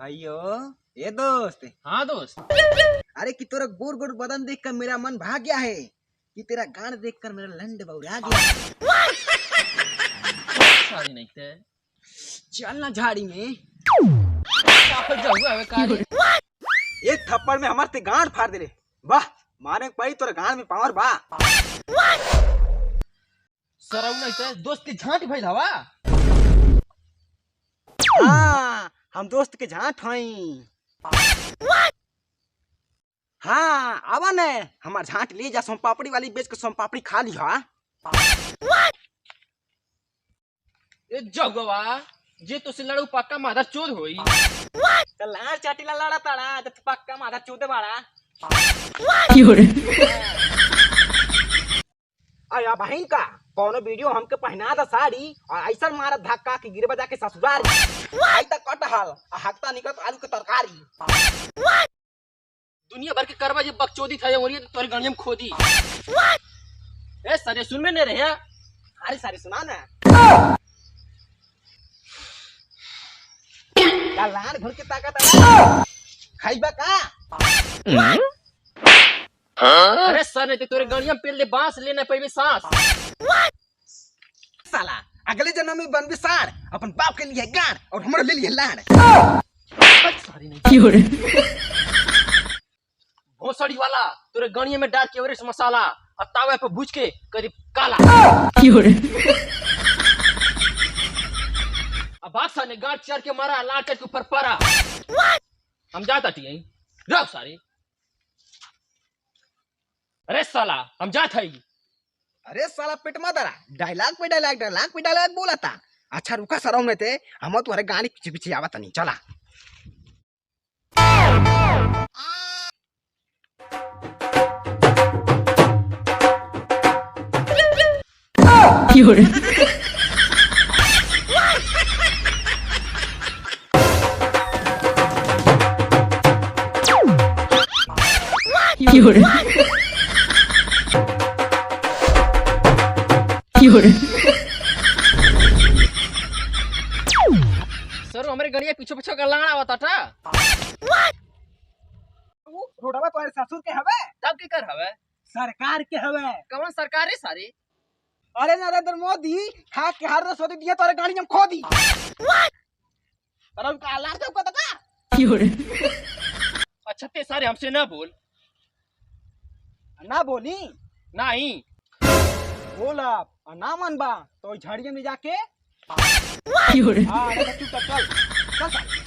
अयो ये दोस्त। हाँ दोस्त। अरे कि तेरा गोर गोर बदन देखकर मेरा मन भाग गया है, कि तेरा गान देखकर मेरा लंड बौरा गया। शादी नहीं थे। चल ना झाड़ी में। एक थप्पड़ में हमारे गांड फाड़ दे रे। वाह मारे पड़ी तोरा गांड में पावर बा। सरऊ नहीं थे दोस्त के झांटी भइल हवा। हाँ हम दोस्त के झांट हई। हाँ आवा ने हमार झांट ले जा, सोम पापड़ी वाली बेच के सोम पापड़ी खा लिहा। ए जगवा जे तो से लड़ू पक्का मादर चोद होई। तो लाड़ चाटीला लड़ा ताड़ा जब पक्का मादर चोदे बाड़ा। अया बहन का कौनो वीडियो हमके पहना था साड़ी और ऐसा मारा धक्का कि गिर बजा के ससुराल आई तक कटहल हकता निकलत आलू के तरकारी। दुनिया भर के करवा जे बकचोदी था और ये तोरे गणियम खोदी। ए सरे सुन में नहीं रहे। अरे सारी सुना ना। का लाड़ घुड़ के ताकत है खाइबा का। अरे सर नहीं तोरे गणियम पेल ले बांस लेना पइबे सांस। साला अगले जन्म में बनबे साड़, अपन बाप के लिए गाड़ और हमरा ले लिए लाड़। सॉरी नहीं भोसड़ी वाला तोरे गणिये में डाल के एवरेस्ट मसाला और तावे पे भूज के करीब काला। अब बादशाह ने गांठ चढ़ के मारा, लाड़ चढ़ के ऊपर पड़ा। हम जाता थी यहीं रख सारे। अरे साला हम जात हई। अरे साला पेट मादरा डायलॉग पे डायलॉग बोला था। अच्छा रुका सरौ में थे हम तुम्हारे गाड़ी पीछे पीछे आवत नहीं चला। सर हमारे गड़िया पीछे पीछे का लाड़ा आवता था। रोडवा तुम्हारे ससुर के हवे तब के कर हवे सरकार के हवे। कौन सरकार है सारे। अरे नरेंद्र मोदी खा के हर रोज दिया तोरे गाड़ी में खो दी। तरम का लाड़ चौका था। अच्छा ते सारे हमसे ना बोल। ना बोली नहीं बोला ना मन बा तो झाड़िया में जाके। हाँ चुप चल चल।